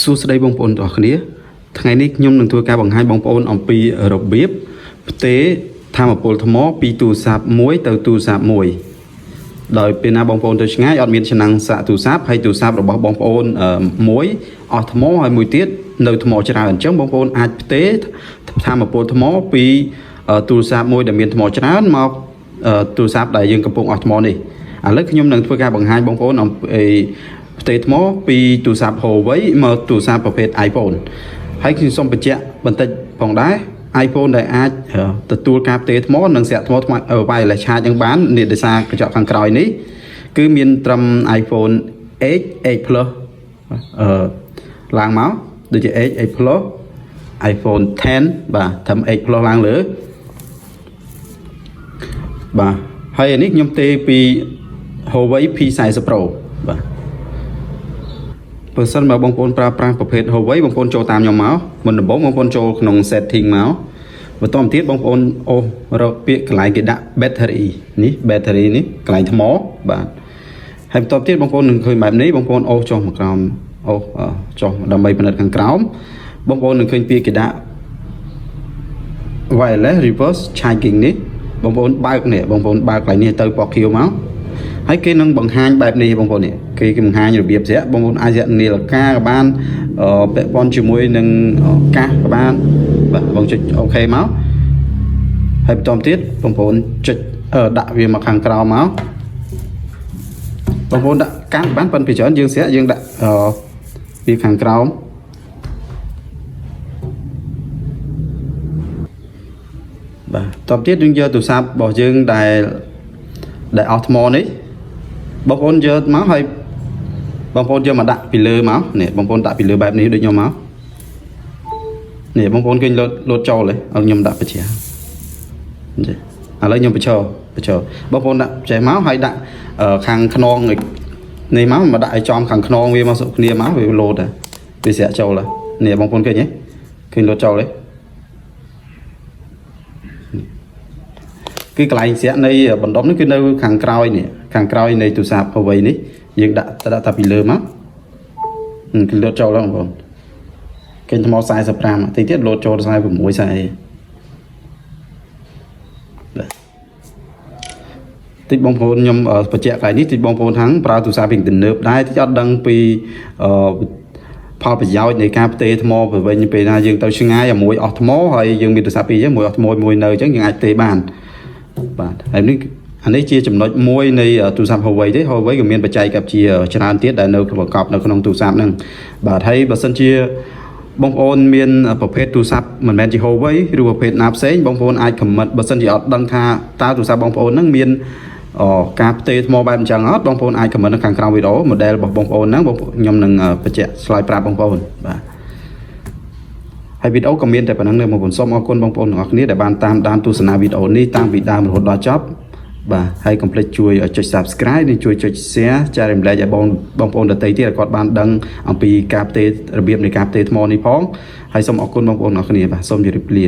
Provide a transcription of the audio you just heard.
សួស្តីបងប្អូនទាំងអស់គ្នាថ្ងៃនេះខ្ញុំនឹងធ្វើការបង្ហាញបងប្អូនអំពីរបៀបផ្ទេរថាមពលថ្មពីទូរស័ព្ទមួយទៅទូរស័ព្ទមួយដោយពេលណាបងប្អូនទៅឆ្ងាយអត់មានឆ្នាំងសាកទូរស័ព្ទហើយទូរស័ព្ទរបស់បងប្អូនមួយអស់ថ្មហើយមួយទៀតនៅថ្មច្រើនអញ្ចឹងបងប្អូនអាចផ្ទេរថាមពលថ្មពីទូរស័ព្ទមួយដែលមានថ្មច្រើនមកទូរស័ព្ទដែលយើងកំពុងអស់ថ្មនេះឥឡូវខ្ញុំនឹងធ្វើការបង្ហាញបងប្អូនអំពីផ្ទេរថ្មពីទូរស័ព្ទ Huawei មកទូរស័ព្ទប្រភេទ iPhone ហើយខ្ញុំសូមបញ្ជាក់បន្តិចផងដែរ iPhone ដែលអាចទទួលការផ្ទេរថ្មនិងស្រាក់ថ្ម wireless charge យ៉ាងបាននេះដោយសារកញ្ចក់ខាងក្រោយនេះគឺមានត្រឹម iPhone X Plus ឡើងមកដូចជា X Plus iPhone 10បាទត្រឹម X Plus ឡើងលើបាទហើយនេះខ្ញុំផ្ទេរពី Huawei P40 Pro បាទបើសិនបើបងប្អូនប្រើប្រាស់ប្រភេទ Huawei បងប្អូនចូលតាមខ្ញុំមកមុនដំបូងបងប្អូនចូលក្នុង setting មកបន្តមកទៀតបងប្អូនអូសរកពាក្យកន្លែងគេដាក់ battery នេះ battery នេះកន្លែងថ្មបាទហើយបន្តទៀតបងប្អូននឹងឃើញបែបនេះបងប្អូនអូសចុះមកក្រោមអូសចុះដើម្បីពិនិត្យខាងក្រោមបងប្អូននឹងឃើញពាក្យគេដាក់ wireless reverse charging នេះបងប្អូនបើកនេះបងប្អូនបើកកន្លែងនេះទៅពណ៌ខៀវមកហើយគេនឹងបង្ហាញបែបនេះបងប្អូននេះគេបង្ហាញរបៀបស្រាក់បងប្អូនអាចរកនាឡិកាក៏បានពាក់ព័ន្ធជាមួយនឹងកាសក៏បានបាទបងចុចអូខេមកហើយបន្តទៀតបងប្អូនចុចដាក់វាមកខាងក្រោមមកបងប្អូនដាក់កាសបានប៉ុន្តែពីច្រើនយើងស្រាក់យើងដាក់វាខាងក្រោមបាទបន្តទៀតយើងយកទូរស័ព្ទរបស់យើងដែលអស់ថ្មនេះបងប្អូនយកមកហើយបងប្អូនយកមកដាក់ពីលើមកនេះបងប្អូនដាក់ពីលើបែបនេះដូចខ្ញុំមកនេះបងប្អូនឃើញលោតចូលហើយឲ្យខ្ញុំដាក់បញ្ជាចាឥឡូវខ្ញុំបញ្ឈរបងប្អូនដាក់ចេះមកហើយដាក់ខាងខ្នងនេះមកដាក់ឲ្យចំខាងខ្នងវាមកសុខគ្នាមកវាលោតហើយវាស្រាក់ចូលហើយនេះបងប្អូនឃើញទេឃើញលោតចូលទេគឺកន្លែងស្រាក់នៃបណ្ដុំនេះគឺនៅខាងក្រោយនេះខាងក្រោយនៃទូរស័ព្ទ Huawei នេះយើងដាក់តែពីលើមកគឺលោតចូលแล้วបងប្អូនឃើញថ្ម45តិចទៀតលោតចូល46តិចបងប្អូនខ្ញុំបញ្ជាក់កន្លែងនេះតិចបងប្អូនខាងប្រើទូរស័ព្ទពីទំនើបដែរតិចអត់ដឹងពីផលប្រយោជន៍នៃការផ្ទេរថ្មទៅវិញពេលណាយើងទៅឆ្ងាយមួយអស់ថ្មហើយយើងមានទូរស័ព្ទពីរមួយអស់ថ្មមួយនៅអញ្ចឹងយើងអាចផ្ទេរបានបាទហើយនេះអានេះជាចំណុចមួយនៃទូរស័ព្ទ Huawei ទេ Huawei ក៏មានបច្ចេកវិទ្យាច្រើនទៀតដែលនៅបង្កប់នៅក្នុងទូរស័ព្ទហ្នឹងបាទហើយបើសិនជាបងប្អូនមានប្រភេទទូរស័ព្ទមិនមែនជា Huawei ឬប្រភេទណាផ្សេងបងប្អូនអាច comment បើសិនជាអត់ដឹងថាតើទូរស័ព្ទបងប្អូនហ្នឹងមានការផ្ទេរថ្មបែបអញ្ចឹងអត់បងប្អូនអាច comment នៅខាងក្រោមវីដេអូ model របស់បងប្អូនហ្នឹងខ្ញុំនឹងបញ្ជាក់ឆ្លើយប្រាប់បងប្អូនបាទហើយវីដេអូក៏មានតែប៉ុណ្្នឹងទេបងប្អូនសូមអរគុណបងប្អូនទាំងអស់គ្នាដែលបានតាមដានទស្សនាវីដេអូនេះតាំងពីដើមរហូតដល់ចប់បាទហើយកុំភ្លេចជួយចុច Subscribe និងជួយចុច Share ចែករំលែកឲ្យបងប្អូនដទៃទៀតឲ្យគាត់បានដឹងអំពីការផ្ទេររបៀបនៃការផ្ទេរថ្មនេះផងហើយសូមអរគុណបងប្អូនទាំងអស់គ្នាបាទសូមជម្រាបលា